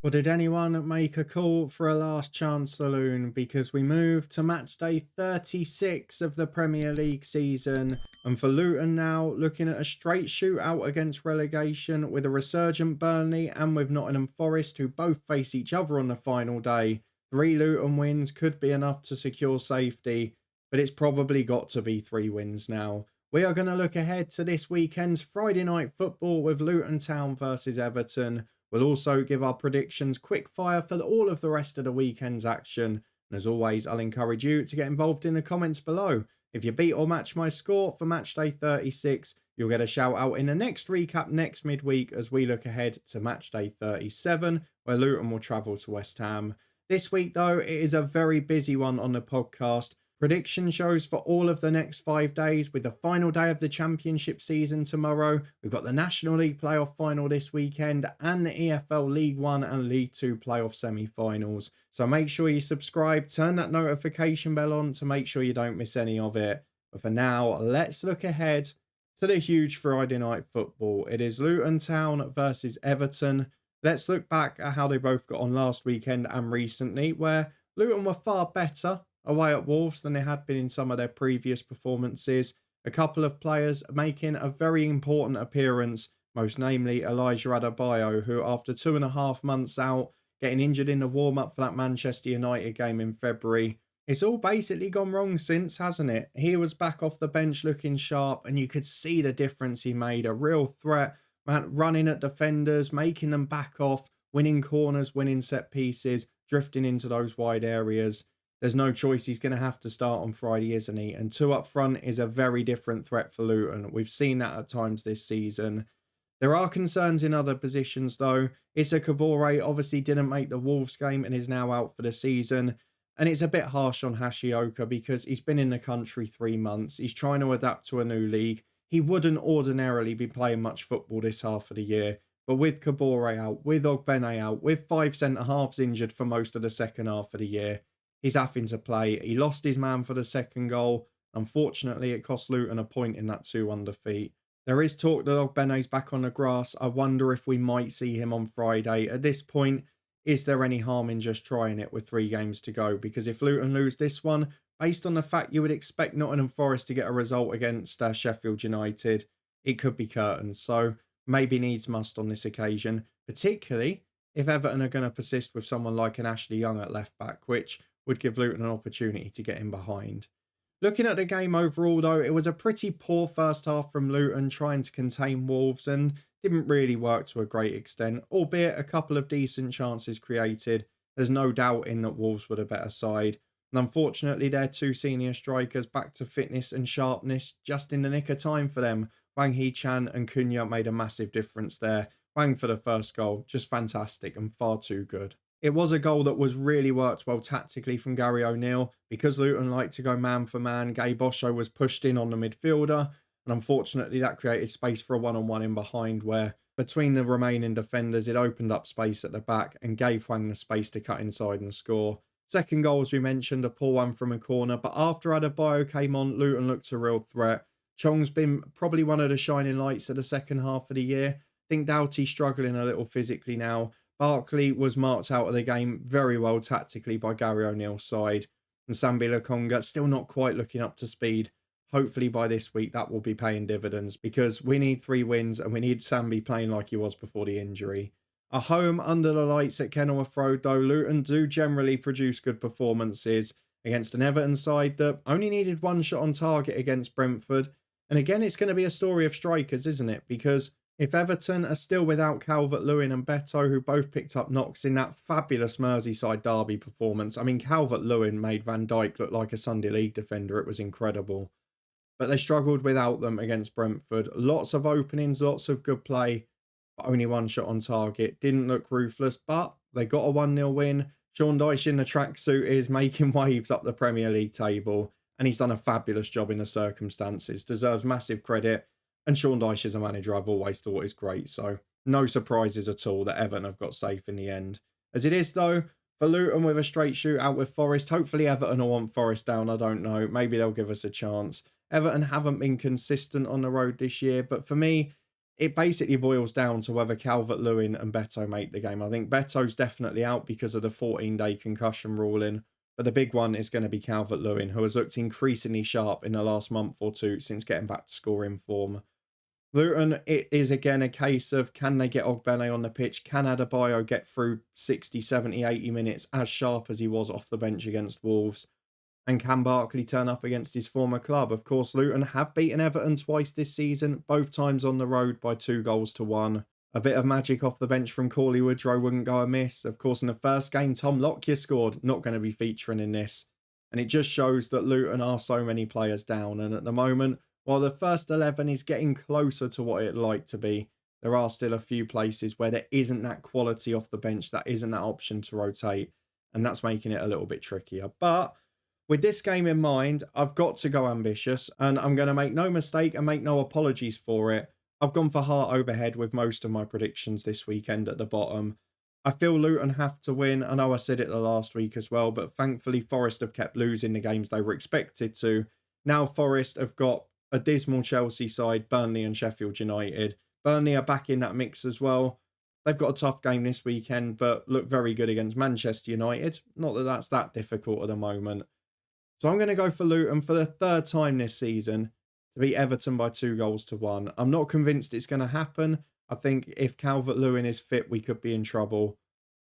Or did anyone make a call for a last chance saloon? Because we move to match day 36 of the Premier League season. And for Luton now, looking at a straight shootout against relegation with a resurgent Burnley and with Nottingham Forest, who both face each other on the final day. 3 Luton wins could be enough to secure safety, but it's probably got to be 3 wins now. We are going to look ahead to this weekend's Friday night football with Luton Town versus Everton. We'll also give our predictions quick fire for all of the rest of the weekend's action. And as always, I'll encourage you to get involved in the comments below. If you beat or match my score for match day 36, you'll get a shout out in the next recap next midweek as we look ahead to match day 37, where Luton will travel to West Ham. This week, though, it is a very busy one on the podcast. Prediction shows for all of the next 5 days, with the final day of the championship season tomorrow. We've got the National League playoff final this weekend and the EFL League 1 and League 2 playoff semi-finals. So make sure you subscribe, turn that notification bell on to make sure you don't miss any of it. But for now, let's look ahead to the huge Friday night football. It is Luton Town versus Everton. Let's look back at how they both got on last weekend and recently, where Luton were far better away at Wolves than they had been in some of their previous performances. A couple of players making a very important appearance, most namely Elijah Adebayo, who after 2.5 months out, getting injured in the warm-up for that Manchester United game in February, it's all basically gone wrong since, hasn't it? He was back off the bench looking sharp, and you could see the difference he made. A real threat, running at defenders, making them back off, winning corners, winning set pieces, drifting into those wide areas. There's no choice. He's going to have to start on Friday, isn't he? And 2 up front is a very different threat for Luton. We've seen that at times this season. There are concerns in other positions, though. Issa Kabore obviously didn't make the Wolves game and is now out for the season. And it's a bit harsh on Hashioka because he's been in the country 3 months. He's trying to adapt to a new league. He wouldn't ordinarily be playing much football this half of the year. But with Kabore out, with Ogbene out, with 5 centre-halves injured for most of the second half of the year, he's having to play. He lost his man for the second goal. Unfortunately, it cost Luton a point in that 2-1 defeat. There is talk that Ogbene's back on the grass. I wonder if we might see him on Friday. At this point, is there any harm in just trying it with 3 games to go? Because if Luton lose this one, based on the fact you would expect Nottingham Forest to get a result against Sheffield United, it could be curtains. So maybe needs must on this occasion, particularly if Everton are going to persist with someone like an Ashley Young at left back, which would give Luton an opportunity to get in behind. Looking at the game overall, though, it was a pretty poor first half from Luton trying to contain Wolves and didn't really work to a great extent, albeit a couple of decent chances created. There's no doubt in that Wolves were the better side. And unfortunately, their 2 senior strikers back to fitness and sharpness just in the nick of time for them. Wang Hee-chan and Cunha made a massive difference there. Wang for the first goal, just fantastic and far too good. It was a goal that was really worked well tactically from Gary O'Neill. Because Luton like to go man for man, Gabe Osho was pushed in on the midfielder, and unfortunately that created space for a one-on-one in behind where between the remaining defenders it opened up space at the back and gave Hwang the space to cut inside and score. Second goal, as we mentioned, a poor one from a corner, but after Adebayo came on, Luton looked a real threat. Chong's been probably one of the shining lights of the second half of the year. I think Doughty's struggling a little physically now. Barkley was marked out of the game very well tactically by Gary O'Neill's side. And Sambi Lokonga still not quite looking up to speed. Hopefully by this week that will be paying dividends because we need 3 wins and we need Sambi playing like he was before the injury. A home under the lights at Kenilworth Road, though, Luton do generally produce good performances against an Everton side that only needed 1 shot on target against Brentford. And again, it's going to be a story of strikers, isn't it? Because if Everton are still without Calvert-Lewin and Beto, who both picked up knocks in that fabulous Merseyside derby performance. I mean, Calvert-Lewin made Van Dijk look like a Sunday League defender. It was incredible. But they struggled without them against Brentford. Lots of openings, lots of good play, but only 1 shot on target. Didn't look ruthless, but they got a 1-0 win. Sean Dyche in the tracksuit is making waves up the Premier League table, and he's done a fabulous job in the circumstances. Deserves massive credit. And Sean Dyche is a manager I've always thought is great, so no surprises at all that Everton have got safe in the end. As it is, though, for Luton with a straight shootout with Forest, hopefully Everton will want Forest down, I don't know. Maybe they'll give us a chance. Everton haven't been consistent on the road this year, but for me, it basically boils down to whether Calvert-Lewin and Beto make the game. I think Beto's definitely out because of the 14-day concussion ruling, but the big one is going to be Calvert-Lewin, who has looked increasingly sharp in the last month or two since getting back to scoring form. Luton, it is again a case of can they get Ogbene on the pitch? Can Adebayo get through 60, 70, 80 minutes as sharp as he was off the bench against Wolves? And can Barkley turn up against his former club? Of course, Luton have beaten Everton twice this season, both times on the road by 2-1. A bit of magic off the bench from Cauley Woodrow wouldn't go amiss. Of course, in the first game, Tom Lockyer scored, not going to be featuring in this. And it just shows that Luton are so many players down. And at the moment, while the first 11 is getting closer to what it'd like to be, there are still a few places where there isn't that quality off the bench, that isn't that option to rotate. And that's making it a little bit trickier. But with this game in mind, I've got to go ambitious, and I'm going to make no mistake and make no apologies for it. I've gone for heart overhead with most of my predictions this weekend at the bottom. I feel Luton have to win. I know I said it the last week as well, but thankfully Forest have kept losing the games they were expected to. Now Forest have got a dismal Chelsea side, Burnley and Sheffield United. Burnley are back in that mix as well. They've got a tough game this weekend, but look very good against Manchester United. Not that that's that difficult at the moment. So I'm going to go for Luton for the third time this season to beat Everton by 2-1. I'm not convinced it's going to happen. I think if Calvert-Lewin is fit, we could be in trouble.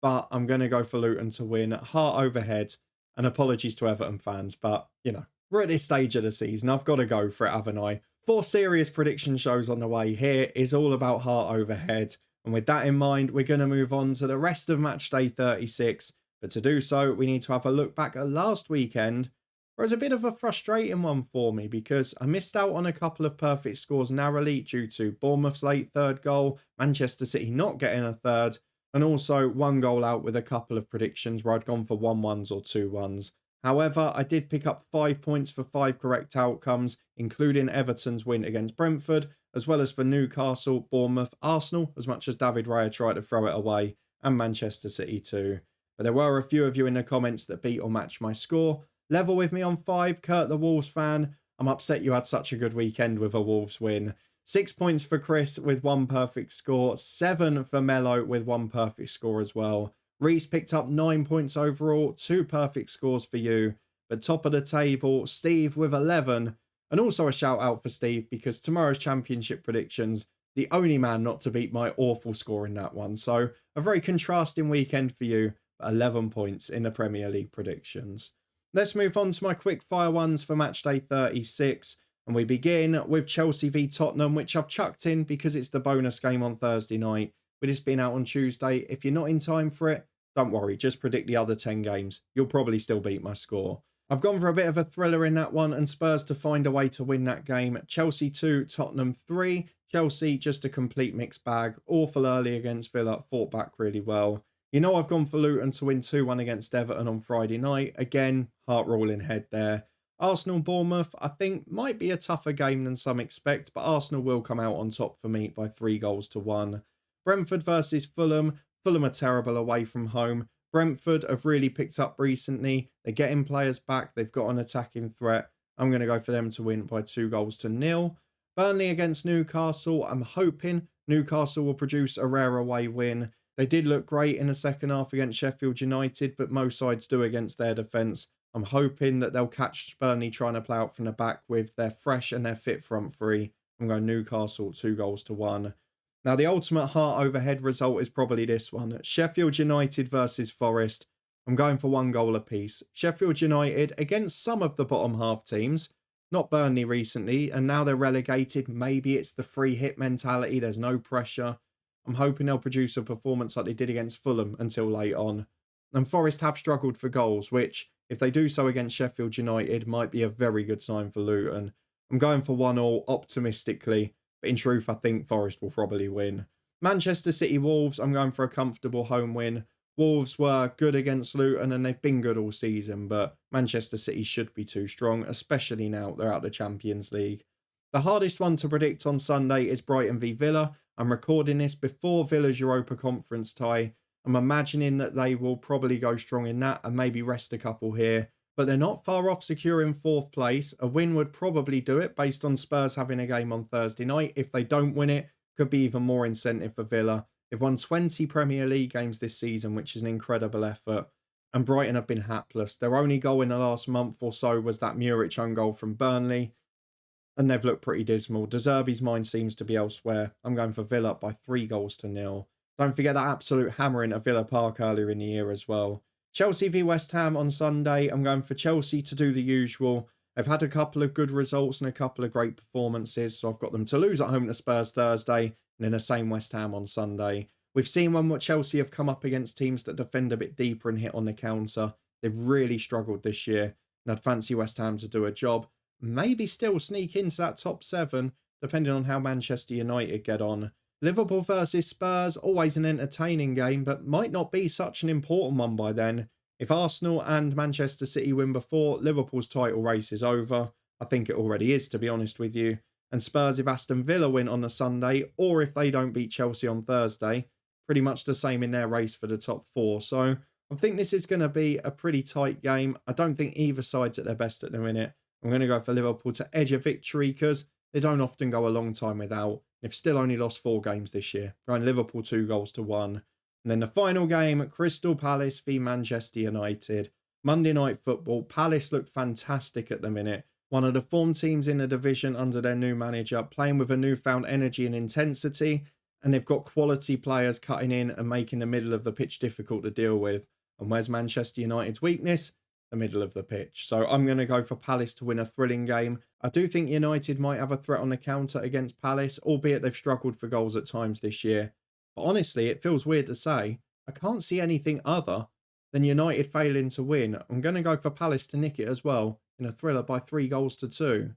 But I'm going to go for Luton to win. Heart overhead. And apologies to Everton fans, but, you know, we're at this stage of the season. I've got to go for it, haven't I? 4 serious prediction shows on the way. Here is all about heart overhead. And with that in mind, we're going to move on to the rest of Matchday 36. But to do so, we need to have a look back at last weekend. It was a bit of a frustrating one for me because I missed out on a couple of perfect scores narrowly due to Bournemouth's late third goal, Manchester City not getting a third, and also 1 goal out with a couple of predictions where I'd gone for 1-1s or 2-1s. However, I did pick up 5 points for 5 correct outcomes, including Everton's win against Brentford, as well as for Newcastle, Bournemouth, Arsenal, as much as David Raya tried to throw it away, and Manchester City too. But there were a few of you in the comments that beat or matched my score. Level with me on 5, Kurt the Wolves fan. I'm upset you had such a good weekend with a Wolves win. 6 points for Chris with 1 perfect score. 7 for Mello with 1 perfect score as well. Reese picked up 9 points overall, 2 perfect scores for you. But top of the table, Steve with 11. And also a shout out for Steve because tomorrow's championship predictions, the only man not to beat my awful score in that one. So a very contrasting weekend for you, but 11 points in the Premier League predictions. Let's move on to my quickfire ones for matchday 36. And we begin with Chelsea v Tottenham, which I've chucked in because it's the bonus game on Thursday night. With this being out on Tuesday, if you're not in time for it, don't worry, just predict the other 10 games. You'll probably still beat my score. I've gone for a bit of a thriller in that one and Spurs to find a way to win that game. Chelsea 2, Tottenham 3. Chelsea just a complete mixed bag. Awful early against Villa, fought back really well. You know I've gone for Luton to win 2-1 against Everton on Friday night. Again, heart rolling head there. Arsenal Bournemouth, I think, might be a tougher game than some expect, but Arsenal will come out on top for me by 3-1. Brentford versus Fulham. Fulham are terrible away from home. Brentford have really picked up recently. They're getting players back. They've got an attacking threat. I'm going to go for them to win by 2-0. Burnley against Newcastle. I'm hoping Newcastle will produce a rare away win. They did look great in the second half against Sheffield United, but most sides do against their defence. I'm hoping that they'll catch Burnley trying to play out from the back with their fresh and their fit front three. I'm going Newcastle 2-1. Now, the ultimate heart overhead result is probably this one. Sheffield United versus Forest. I'm going for 1 goal apiece. Sheffield United against some of the bottom half teams. Not Burnley recently, and now they're relegated. Maybe it's the free hit mentality. There's no pressure. I'm hoping they'll produce a performance like they did against Fulham until late on. And Forest have struggled for goals, which, if they do so against Sheffield United, might be a very good sign for Luton. I'm going for 1-1 optimistically, but in truth, I think Forest will probably win. Manchester City Wolves, I'm going for a comfortable home win. Wolves were good against Luton and they've been good all season, but Manchester City should be too strong, especially now they're out of the Champions League. The hardest one to predict on Sunday is Brighton v Villa. I'm recording this before Villa's Europa Conference tie. I'm imagining that they will probably go strong in that and maybe rest a couple here. But they're not far off securing 4th place. A win would probably do it based on Spurs having a game on Thursday night. If they don't win it, could be even more incentive for Villa. They've won 20 Premier League games this season, which is an incredible effort. And Brighton have been hapless. Their only goal in the last month or so was that Muric own goal from Burnley, and they've looked pretty dismal. De Zerbi's mind seems to be elsewhere. I'm going for Villa by 3-0. Don't forget that absolute hammering at Villa Park earlier in the year as well. Chelsea v West Ham on Sunday. I'm going for Chelsea to do the usual. They've had a couple of good results and a couple of great performances, so I've got them to lose at home to Spurs Thursday and then the same West Ham on Sunday. We've seen what Chelsea have come up against teams that defend a bit deeper and hit on the counter. They've really struggled this year, and I'd fancy West Ham to do a job. Maybe still sneak into that top 7, depending on how Manchester United get on. Liverpool versus Spurs, always an entertaining game, but might not be such an important one by then. If Arsenal and Manchester City win before, Liverpool's title race is over. I think it already is, to be honest with you. And Spurs if Aston Villa win on the Sunday, or if they don't beat Chelsea on Thursday, pretty much the same in their race for the top 4. So I think this is going to be a pretty tight game. I don't think either side's at their best at the minute. I'm going to go for Liverpool to edge a victory because they don't often go a long time without. They've still only lost 4 games this year. Going Liverpool 2-1. And then the final game, Crystal Palace v Manchester United. Monday Night Football. Palace look fantastic at the minute. One of the form teams in the division under their new manager, playing with a newfound energy and intensity. And they've got quality players cutting in and making the middle of the pitch difficult to deal with. And where's Manchester United's weakness? The middle of the pitch. So I'm going to go for Palace to win a thrilling game. I do think United might have a threat on the counter against Palace, albeit they've struggled for goals at times this year. But honestly, it feels weird to say, I can't see anything other than United failing to win. I'm going to go for Palace to nick it as well in a thriller by 3-2.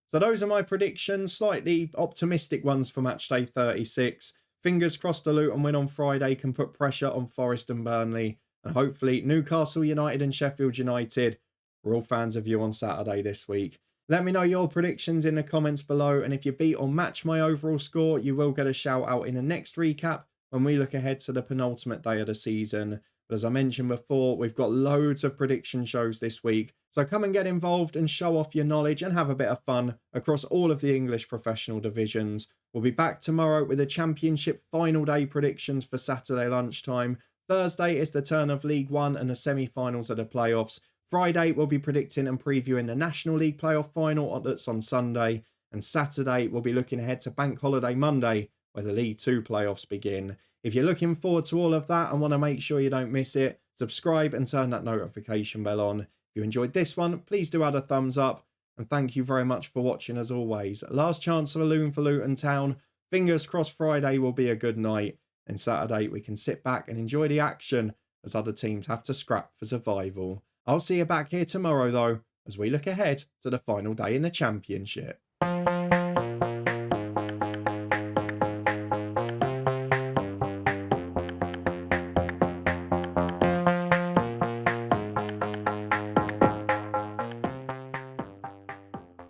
So those are my predictions, slightly optimistic ones for matchday 36. Fingers crossed the Luton win on Friday can put pressure on Forest and Burnley. And hopefully Newcastle United and Sheffield United, we're all fans of you on Saturday this week. Let me know your predictions in the comments below. And if you beat or match my overall score, you will get a shout out in the next recap when we look ahead to the penultimate day of the season. But as I mentioned before, we've got loads of prediction shows this week. So come and get involved and show off your knowledge and have a bit of fun across all of the English professional divisions. We'll be back tomorrow with the Championship final day predictions for Saturday lunchtime. Thursday is the turn of League One and the semi-finals of the playoffs. Friday, we'll be predicting and previewing the National League playoff final that's on Sunday. And Saturday, we'll be looking ahead to Bank Holiday Monday, where the League 2 playoffs begin. If you're looking forward to all of that and want to make sure you don't miss it, subscribe and turn that notification bell on. If you enjoyed this one, please do add a thumbs up. And thank you very much for watching as always. Last chance of a loon for Luton Town. Fingers crossed Friday will be a good night. And Saturday we can sit back and enjoy the action as other teams have to scrap for survival. I'll see you back here tomorrow though, as we look ahead to the final day in the Championship.